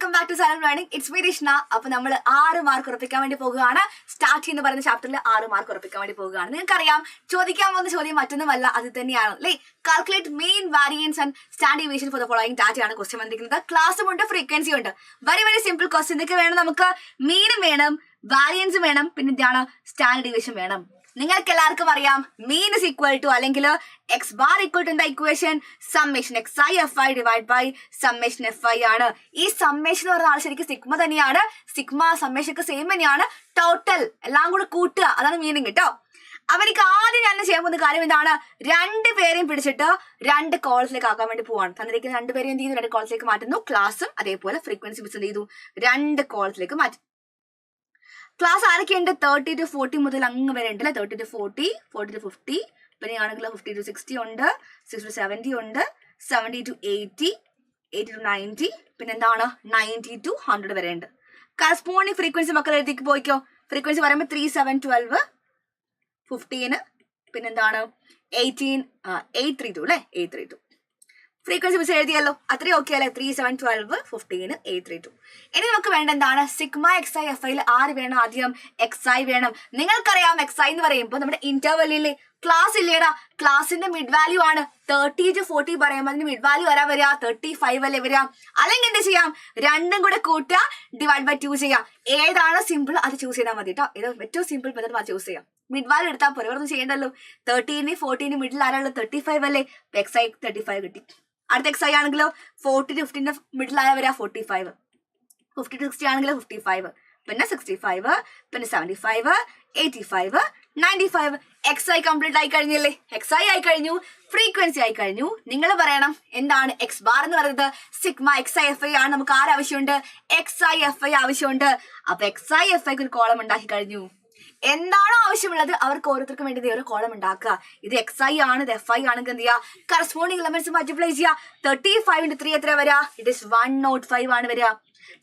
Welcome back to silent learning. It's me Rishna. അപ്പൊ നമ്മൾ 6 mark ഉറപ്പിക്കാൻ വേണ്ടി പോകുകയാണ്. സ്റ്റാർട്ട് എന്ന് പറയുന്ന ചാപ്റ്ററിൽ 6 മാർക്ക് ഉറപ്പിക്കാൻ വേണ്ടി പോകുകയാണ്. നിങ്ങൾക്കറിയാം ചോദിക്കാൻ പോകുന്ന ചോദ്യം മറ്റൊന്നുമല്ല, അത് തന്നെയാണ് അല്ലേ. Calculate mean variance and stand deviation for the following ഡാറ്റയാണ് ക്വസ്റ്റ്യൻ വന്നിരിക്കുന്നത്. ക്ലാസ്സും ഉണ്ട്, ഫ്രീക്വൻസി ഉണ്ട്. Very very simple question. ഇതൊക്കെ വേണം നമുക്ക്. മീനും വേണം, വാരിയൻസ് വേണം, പിന്നെ എന്താണ് സ്റ്റാൻഡ് ഡീവിയേഷൻ വേണം. നിങ്ങൾക്ക് എല്ലാവർക്കും അറിയാം മീൻ ഇസ് ഈക്വൽ ടു അല്ലെങ്കിൽ എക്സ് ബാർ ഈക്വൽ ടു എന്താ equation? Summation X I F I divide by summation F I ആണ്. ഈ സമ്മേഷൻ എന്ന് പറഞ്ഞാൽ ശരിക്കും സിഗ്മ തന്നെയാണ്. സിഗ്മ സമ്മേഷൻ ഒക്കെ സെയിം തന്നെയാണ്. ടോട്ടൽ എല്ലാം കൂടെ കൂട്ടുക, അതാണ് മീനിങ് കേട്ടോ. അവർക്ക് ആദ്യം ഞാൻ ചെയ്യാൻ പോകുന്ന കാര്യം എന്താണ്? രണ്ടുപേരെയും പിടിച്ചിട്ട് 2 കോളത്തിലേക്ക് ആക്കാൻ വേണ്ടി പോവാണ്. തന്നിരിക്കുന്ന രണ്ടുപേരെയും എന്ത് ചെയ്യുന്നു? 2 കോളത്തിലേക്ക് മാറ്റുന്നു. ക്ലാസ്സും അതേപോലെ ഫ്രീക്വൻസി ബിറ്റ്സ് എന്ത് ചെയ്തു? 2 കോളത്തിലേക്ക് മാറ്റി. ക്ലാസ് ആരൊക്കെയുണ്ട്? 30 to 40 മുതൽ അങ്ങ് വരെ ഉണ്ടല്ലേ. 30 to 40, 40 to 50, പിന്നെ ആണെങ്കിൽ 50 to 60 ഉണ്ട്, 60 to 70 ഉണ്ട്, 70 to 80, 80 to 90, പിന്നെ എന്താണ് 90 to 100 വരെ ഉണ്ട്. കറസ്പോണ്ടിങ് ഫ്രീക്വൻസി മക്കൾ എഴുതിക്ക് പോയിക്കോ. ഫ്രീക്വൻസി പറയുമ്പോൾ 3, 7, 12, 15, പിന്നെന്താണ് 18, 832 അല്ലേ. 832 ഫ്രീക്വൻസി മിസ് എഴുതിയല്ലോ. അത്രയും ഓക്കെ അല്ലേ. 3, 7, 12, 15, 832. ഇനി നമുക്ക് വേണ്ട എന്താണ്? സിഗ്മ എക്സ് ഐ എഫ് ഐയിൽ ആര് വേണം? ആദ്യം എക്സ് ഐ വേണം. നിങ്ങൾക്കറിയാം എക്സ് ഐ എന്ന് പറയുമ്പോൾ നമ്മുടെ ഇന്റർവെല്ലിലെ ക്ലാസ് ഇല്ലേടാ, ക്ലാസിന്റെ മിഡ് വാല്യൂ ആണ്. 30 to 40 പറയുമ്പോൾ അതിന് മിഡ് വാല്യൂ വരാ വരിക 35 അല്ലേ വരിക. അല്ലെങ്കിൽ എന്ത് ചെയ്യാം? രണ്ടും കൂടെ കൂട്ടുക, ഡിവൈഡ് ബൈ 2 ചെയ്യാം. ഏതാണ് സിമ്പിൾ അത് ചൂസ് ചെയ്താൽ മതി കേട്ടോ. ഇത് ഏറ്റവും സിമ്പിൾ മെത്തേഡ് അത് ചൂസ് ചെയ്യാം. മിഡ് വാല്യൂ എടുത്താൽ പോലെ ഒന്നും ചെയ്യണ്ടല്ലോ. 13, 14 മിഡിൽ ആരാളുള്ളത്? 35 അല്ലേ. എക്സ് ഐ 35 കിട്ടി. അടുത്ത എക്സ് ഐ ആണെങ്കിലോ 40 to 50 മിഡിലായ വരാ 45, 50 to 60 ആണെങ്കിലോ 55, പിന്നെ 65, പിന്നെ 75, 85, 95. എക്സ് ഐ കംപ്ലീറ്റ് ആയി കഴിഞ്ഞില്ലേ. എക്സ് ഐ ആയി കഴിഞ്ഞു, ഫ്രീക്വൻസി ആയി കഴിഞ്ഞു. നിങ്ങൾ പറയണം എന്താണ് എക്സ് ബാർ എന്ന് പറയുന്നത്? Sigma X I F I ആണ്. നമുക്ക് ആവശ്യമുണ്ട്? എക്സ് ഐ എഫ് ഐ ആവശ്യമുണ്ട്. അപ്പൊ എക്സ് ഐ എഫ് ഐക്ക് ഒരു കോളം ഉണ്ടാക്കി കഴിഞ്ഞു. എന്താണോ ആവശ്യമുള്ളത് അവർക്ക് ഓരോരുത്തർക്കും വേണ്ടി ഒരു കോളം ഉണ്ടാക്കുക. ഇത് എക്സ് ഐ ആണ്, ഇത് എഫ് ഐ ആണെങ്കിൽ എന്ത് ചെയ്യുക? കറസ്പോണ്ടിങ് എലമെന്റ്സ് മൾട്ടിപ്ലൈ ചെയ്യുക. 35 into 3 എത്ര വരിക? ഇറ്റ് ഇസ് 105 ആണ് വരിക.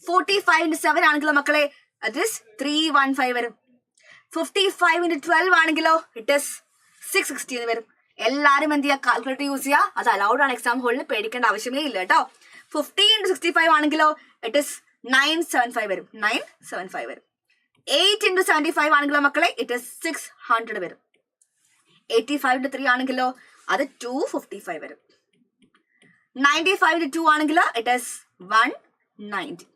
45 into 7 ആണെങ്കിലോ മക്കളെ ഇറ്റ് ഇസ് 315 വരും. 55 into 12 ആണെങ്കിലോ ഇറ്റ് ഇസ് 660 എന്ന് വരും. എല്ലാരും എന്ത് ചെയ്യുക? കാൽക്കുലേറ്റർ യൂസ് ചെയ്യുക. അത് അലൗഡ് ആണ് എക്സാം ഹോളിൽ, പേടിക്കേണ്ട ആവശ്യമേ ഇല്ല കേട്ടോ. 50 into 65 ആണെങ്കിലോ ഇറ്റ് ഇസ് 975 വരും. 975 വരും. 8 into 75 ആണെങ്കിലോ മക്കളെ ഇറ്റ് ഇസ് 600 വരും. 85 into 3 ആണെങ്കിലോ അത് 255 വരും. 95 into 2 ആണെങ്കിലോ ഇറ്റ് ഇസ് 190.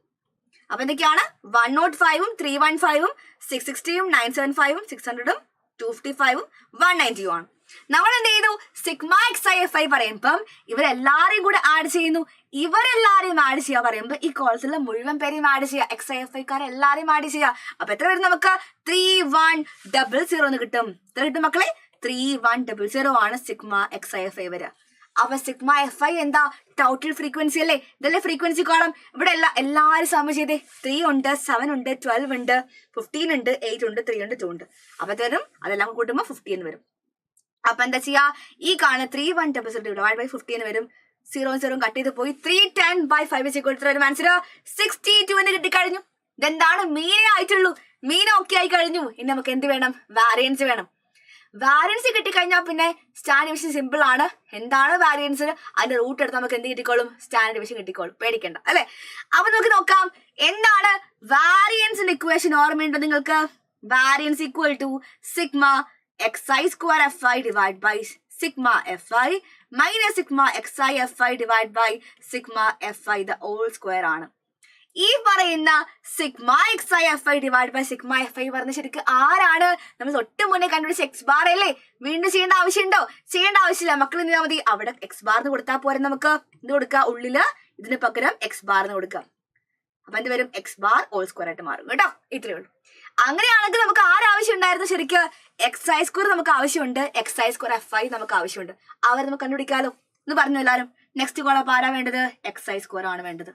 അപ്പൊ എന്തൊക്കെയാണ്? 105ഉം 315ഉം 660ഉം 975ഉം 600ഉം 255ഉം 190ഉം ആണ്. നമ്മൾ എന്ത് ചെയ്തു? Sigma X I F I പറയുമ്പം ഇവരെല്ലാരെയും കൂടെ ആഡ് ചെയ്യുന്നു. ഇവരെല്ലാരെയും ആഡ് ചെയ്യാ പറയുമ്പോ ഈ കോളത്തിലുള്ള മുഴുവൻ പേരെയും ആഡ് ചെയ്യാം. എക്സ് ഐ എഫ് ഐക്കാരെ എല്ലാരെയും ആഡ് ചെയ്യാം. അപ്പൊ എത്ര വരും? നമുക്ക് 3100 എന്ന് കിട്ടും. എത്ര കിട്ടും മക്കളെ? 3100 ആണ് sigma X I F I വരിക. അപ്പൊ സിഗ്മ എഫ് ഐ എന്താ? ടോട്ടൽ ഫ്രീക്വൻസി അല്ലേ. ഇതല്ലേ ഫ്രീക്വൻസി കോളം. ഇവിടെ എല്ലാരും സമയം ചെയ്തേ. 3 ഉണ്ട്, 7 ഉണ്ട്, 12 ഉണ്ട്, 15 ഉണ്ട്, 8 ഉണ്ട്, 3 ഉണ്ട്, 2 ഉണ്ട്. അപ്പൊ തരും അതെല്ലാം കൂട്ടുമ്പോ 50 എന്ന് വരും. അപ്പൊ എന്താ ചെയ്യാ? ഈ കാണുന്ന 3100 ഡിവൈഡ് ബൈ 50 എന്ന് വരും. 0 കട്ട് ചെയ്ത് പോയി. 310 by 5 is equal to ഒരു ആൻസർ 62 എന്ന് കിട്ടിക്കഴിഞ്ഞു. ഇതെന്താണ്? മീനേ ആയിട്ടുള്ളൂ. മീൻ ഓക്കെ ആയി കഴിഞ്ഞു. ഇനി നമുക്ക് എന്ത് വേണം? വാരിയൻസ് വേണം. വാരിയൻസ് കിട്ടിക്കഴിഞ്ഞാൽ പിന്നെ സ്റ്റാൻഡ് ഡിവിഷൻ സിമ്പിൾ ആണ്. എന്താണ് വാരിയൻസ്? അതിന്റെ റൂട്ട് എടുത്ത് നമുക്ക് എന്ത് കിട്ടിക്കോളും? സ്റ്റാൻഡ് ഡിവിഷൻ കിട്ടിക്കോളും. പേടിക്കണ്ട അല്ലെ. അപ്പൊ നമുക്ക് നോക്കാം എന്താണ് വാരിയൻസിന്റെ ഇക്വേഷൻ. ഓർമ്മയുണ്ടോ നിങ്ങൾക്ക്? Variance equal to sigma X I square F I divide by sigma F I minus sigma X I F I divide by sigma F I the whole square ആണ്. ഈ പറയുന്ന sigma X I F I divide by sigma F I പറഞ്ഞ ശരിക്കും ആരാണ്? നമ്മൾ തൊട്ട് മുന്നേ കണ്ടുപിടിച്ച എക്സ് ബാർ അല്ലേ. വീണ്ടും ചെയ്യേണ്ട ആവശ്യമുണ്ടോ? ചെയ്യേണ്ട ആവശ്യമില്ല. മക്കൾ എന്ത് ചെയ്താൽ മതി? അവിടെ എക്സ് ബാർ എന്ന് കൊടുത്താൽ പോരെ. നമുക്ക് എന്ത് കൊടുക്കുക? ഉള്ളില് ഇതിന് പകരം എക്സ് ബാർ എന്ന് കൊടുക്കുക. അപ്പൊ എന്ത് വരും? എക്സ് ബാർ ഹോൾ സ്ക്വയർ ആയിട്ട് മാറും കേട്ടോ. ഇത്രയേ ഉള്ളൂ. അങ്ങനെയാണെങ്കിൽ നമുക്ക് ആവശ്യം ഉണ്ടായിരുന്നു? ശരിക്കും എക്സ് ഐ സ്ക്വയർ നമുക്ക് ആവശ്യമുണ്ട്, X I square F I നമുക്ക് ആവശ്യമുണ്ട്. അവർ നമുക്ക് കണ്ടുപിടിക്കാലോ എന്ന് പറഞ്ഞു എല്ലാവരും. നെക്സ്റ്റ് കോളം ആരാ വേണ്ടത്? എക്സ് ഐ സ്ക്വയർ ആണ് വേണ്ടത്.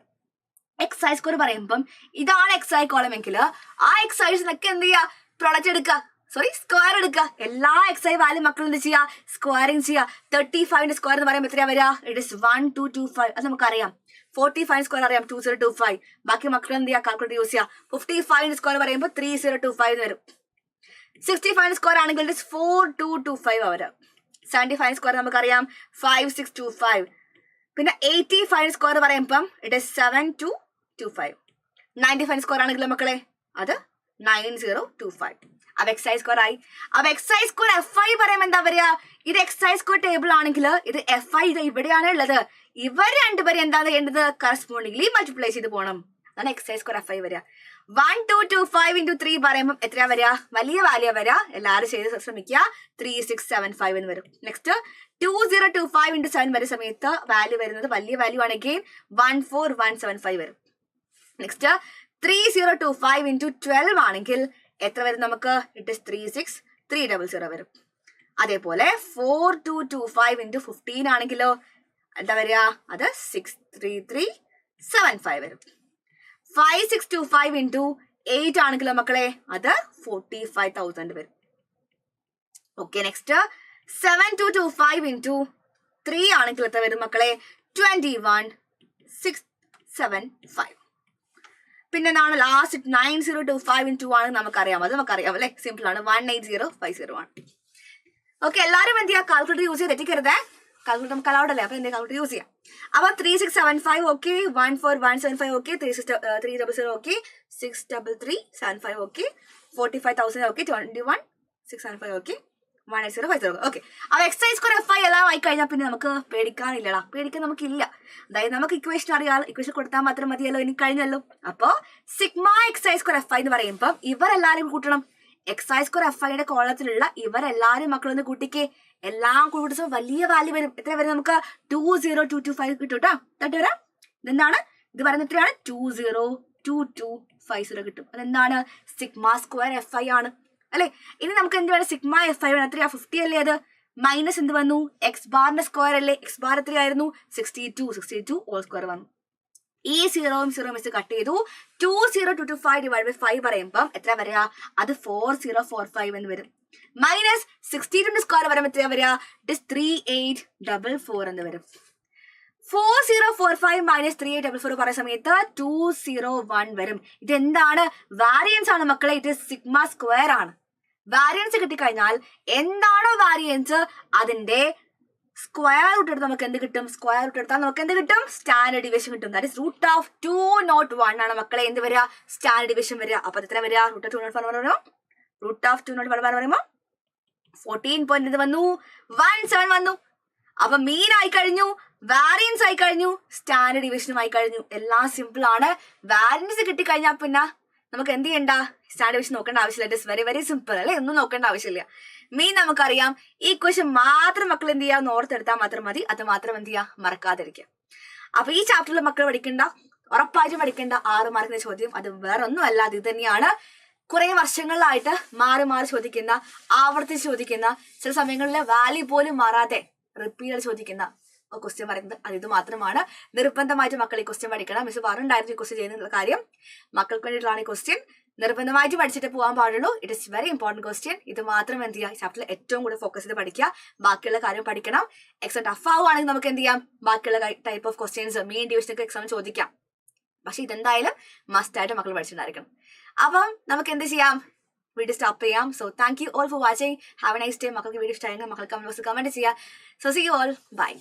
എക്സ് ഐ സ്ക്വയർ പറയുമ്പം ഇതാണ് എക്സ് ഐ കോളം എങ്കിൽ ആ എക്സ് ഐസിനൊക്കെ എന്ത് ചെയ്യുക? പ്രൊഡക്റ്റ് എടുക്കുക, സ്ക്വയർ എടുക്കുക. എല്ലാ എക്സ് ഐ വാല്യൂ മക്കൾ എന്ത് ചെയ്യുക? സ്ക്വയറിങ് ചെയ്യുക. 35 സ്ക്വയർ എന്ന് പറയുമ്പോൾ എത്രയാ വരിക? It is 1225. അത് നമുക്കറിയാം. 45 സ്ക്വയർ അറിയാം 2025. ബാക്കി മക്കൾ എന്ത് ചെയ്യുക? കാൽക്കുലേറ്റർ യൂസ് ചെയ്യുക. 55 സ്ക്വയർ പറയുമ്പോൾ 3025 വരും. 65 സ്ക്വയർ ആണെങ്കിൽ ഇറ്റ് ഇസ് 4225 വരും. 75 സ്ക്വയർ നമുക്കറിയാം 5625. പിന്നെ 85 സ്ക്വയർ പറയുമ്പം ഇറ്റ് ഇസ് 7225. 95 സ്ക്വയർ ആണെങ്കിലോ മക്കളെ അത് 9025. അപ്പൊ എക്സ് ഐ സ്ക്വയർ ആയി. അപ്പൊ x I square F I പറയുമ്പോൾ എന്താ പറയാ, ഇത് എക്സ് ഐ സ്ക്വയർ ടേബിൾ ആണെങ്കിൽ ഇത് എഫ് ഐ ഇത് ഇവിടെയാണ് ഉള്ളത്. ഇവർ രണ്ടുപേരും എന്താണ് ചെയ്യേണ്ടത്, കറസ്പോണ്ടിംഗ്ലി മൾട്ടിപ്ലൈ ചെയ്ത് പോകണം. അതാണ് X I square F I വരിക. 1225 into 3 പറയുമ്പോൾ എത്രയാ വരിക, വലിയ വാല്യൂ വരിക. എല്ലാവരും ചെയ്ത് ശ്രമിക്കുക. 3675 എന്ന് വരും. നെക്സ്റ്റ് 2025 into 7 വരുന്ന സമയത്ത് വാല്യൂ വരുന്നത് വലിയ വാല്യൂ ആണെങ്കിൽ 14175 വരും. നെക്സ്റ്റ് 3025 into 12 ആണെങ്കിൽ എത്ര വരും നമുക്ക്, ഇറ്റ് ഇസ് 36300 വരും. അതേപോലെ 4225 into 15 ആണെങ്കിലോ എന്താ വരിക, അത് 63375 വരും. 5625 into 8 ആണെങ്കിലോ മക്കളെ അത് 45,000 വരും. ഓക്കെ, നെക്സ്റ്റ് 7225 into 3 ആണെങ്കിൽ എത്ര വരും മക്കളെ, 21,675. പിന്നെ എന്താണ് ലാസ്റ്റ് 9025 into 2 ആണ് നമുക്കറിയാം, അത് നമുക്കറിയാം അല്ലെ, സിമ്പിൾ ആണ്. 18050 ആണ്. ഓക്കെ, എല്ലാവരും എന്ത് ചെയ്യാം, കാൽക്കുലേറ്റർ യൂസ് ചെയ്ത് തെറ്റിക്കരുതേ. കാൽക്കുലേറ്റർ നമുക്ക് അലൗഡ് അല്ലേ, അപ്പൊ എന്താ കാൽക്കുലേറ്റർ യൂസ് ചെയ്യാം. അപ്പൊ 3675 okay, 14175 okay, 300 okay, 63375 okay, 45,000 okay, 21,675 okay, 18050 okay. അപ്പൊ x I square F i എല്ലാം ആയി കഴിഞ്ഞാൽ പിന്നെ നമുക്ക് പേടിക്കാനില്ലടാ, പേടിക്കാൻ നമുക്കില്ല. അതായത് നമുക്ക് ഇക്വേഷൻ അറിയാം, ഇക്വേഷൻ കൊടുത്താൽ മാത്രം മതിയല്ലോ, എനിക്ക് കഴിഞ്ഞല്ലോ. അപ്പൊ sigma X I square F I എന്ന് പറയുമ്പോൾ ഇവരെല്ലാരും കൂട്ടണം. എക്സ് ഐ സ്ക്വയർ എഫ് ഐയുടെ കോളത്തിലുള്ള ഇവരെല്ലാരും മക്കളൊന്ന് കൂട്ടിക്ക്, എല്ലാം കൂട്ടുമ്പോൾ വലിയ വാല്യൂ വരും. എത്ര വരും നമുക്ക്, 20225 കിട്ടും കേട്ടോ. തട്ടി വരാം. ഇതെന്താണ് ഇത് പറയുന്നത്, എത്രയാണ്, 2022250 കിട്ടും. അതെന്താണ്, സിഗ്മ സ്ക്വയർ എഫ് ഐ ആണ് അല്ലെ. ഇനി നമുക്ക് എന്ത് വേണം, സിഗ്മ എഫ് ഐ വേണം. എത്രയാ, 50 അല്ലേ. അത് മൈനസ് എന്ത് വന്നു, എക്സ് ബാറിന്റെ സ്ക്വയർ അല്ലേ. എക്സ് ബാർ എത്രയായിരുന്നു, 62 ഹോൾ സ്ക്വയർ വന്നു. ഈ 0 മിസ് കട്ട് ചെയ്തു. 20225 ഡിവൈഡ് ബൈ 5 പറയുമ്പം എത്ര വരിക, അത് 4045 എന്ന് വരും. മൈനസ് 62 സ്ക്വയർ വരുമ്പോൾ എത്ര വരിക, ഇറ്റ് ഇസ് 3844 എന്ന് വരും. 4045 മൈനസ് 3844 പറയുന്ന സമയത്ത് 201 വരും. ഇതെന്താണ്, വാരിയൻസ് ആണ് മക്കളെ. ഇത് സിഗ്മ സ്ക്വയർ ആണ്. വാരിയൻസ് കിട്ടിക്കഴിഞ്ഞാൽ എന്താണോ വാരിയൻസ് അതിന്റെ സ്ക്വയർ റൂട്ട് എടുത്ത് നമുക്ക് എന്ത് കിട്ടും, സ്ക്വയർ റൂട്ട് എടുത്താൽ നമുക്ക് എന്ത് കിട്ടും, സ്റ്റാൻഡേർഡ് ഡിവിഷൻ കിട്ടും. ദാറ്റ് ഇസ് √201 ആണ് മക്കളെ എന്ത് വരിക, സ്റ്റാൻഡേർഡ് ഡിവിഷൻ വരിക. അപ്പൊ എത്ര വരിക, √201 പറയുമ്പോൾ √201 പറയുമ്പോൾ 14 ഇത് വന്നു, 17 വന്നു. അപ്പൊ മീൻ ആയി കഴിഞ്ഞു, വാരിയൻസ് ആയി കഴിഞ്ഞു, സ്റ്റാൻഡേർഡ് ഡിവിഷനും ആയി കഴിഞ്ഞു. എല്ലാം സിമ്പിൾ ആണ്. വാരിയൻസ് കിട്ടിക്കഴിഞ്ഞാൽ പിന്നെ നമുക്ക് എന്ത് ചെയ്യണ്ട, സ്റ്റാൻഡേർഡ് ഡിവിഷൻ നോക്കേണ്ട ആവശ്യമില്ല. It is very very simple അല്ലെ, ഒന്നും നോക്കേണ്ട ആവശ്യമില്ല. മീൻ നമുക്കറിയാം. ഈ ക്വസ്റ്റ്യൻ മാത്രം മക്കൾ എന്ത് ചെയ്യുക, ഓർത്തെടുത്താൽ മാത്രം മതി. അത് മാത്രം എന്ത് ചെയ്യുക, മറക്കാതിരിക്കുക. അപ്പൊ ഈ ചാപ്റ്ററിൽ മക്കൾ പഠിക്കേണ്ട, ഉറപ്പായിട്ടും പഠിക്കേണ്ട 6 മാർക്കിന്റെ ചോദ്യം അത് വേറെ ഒന്നും അല്ല, അത് തന്നെയാണ്. കുറെ വർഷങ്ങളിലായിട്ട് മാറി മാറി ചോദിക്കുന്ന, ആവർത്തിച്ച് ചോദിക്കുന്ന, ചില സമയങ്ങളിലെ വാല്യൂ പോലും മാറാതെ റിപ്പീറ്റ് ചോദിക്കുന്ന ക്വസ്റ്റ്യൻ പറയുന്നത് അത് ഇത് മാത്രമാണ്. നിർബന്ധമായിട്ട് മക്കൾ ഈ ക്വസ്റ്റ്യൻ പഠിക്കണം. മിസ് പറഞ്ഞിട്ടുണ്ടായിരുന്നു ഈ ക്വസ്റ്റ്യൻ ചെയ്യുന്ന കാര്യം. മക്കൾക്ക് വേണ്ടിയിട്ടുള്ള ഈ ക്വസ്റ്റ്യൻ നിർബന്ധമായിട്ട് പഠിച്ചിട്ട് പോകാൻ പാടുള്ളൂ. It is very important question. ഇത് മാത്രം എന്ത് ചെയ്യുക, ഈ ചാപ്റ്ററിൽ ഏറ്റവും കൂടുതൽ ഫോക്കസ് ചെയ്ത് പഠിക്കുക. ബാക്കിയുള്ള കാര്യം പഠിക്കണം. എക്സാം ടഫ് ആവുകയാണെങ്കിൽ നമുക്ക് എന്ത് ചെയ്യാം, ബാക്കിയുള്ള ടൈപ്പ് ഓഫ് ക്വസ്റ്റ്യൻസ് മെയിൻ ഡിവിഷനൊക്കെ എക്സാം ചോദിക്കാം. പക്ഷെ ഇതെന്തായാലും മസ്റ്റ് ആയിട്ട് മക്കൾ പഠിച്ചിട്ടുണ്ടായിരിക്കണം. അപ്പം നമുക്ക് എന്ത് ചെയ്യാം, വീഡിയോ സ്റ്റോപ്പ് ചെയ്യാം. So thank you all for watching. Have a nice day. മക്കൾക്ക് വീഡിയോ ഇഷ്ടമായെങ്കിൽ മക്കൾ കമന്റ് ബോക്സിൽ കമന്റ് ചെയ്യുക. So see you all, by.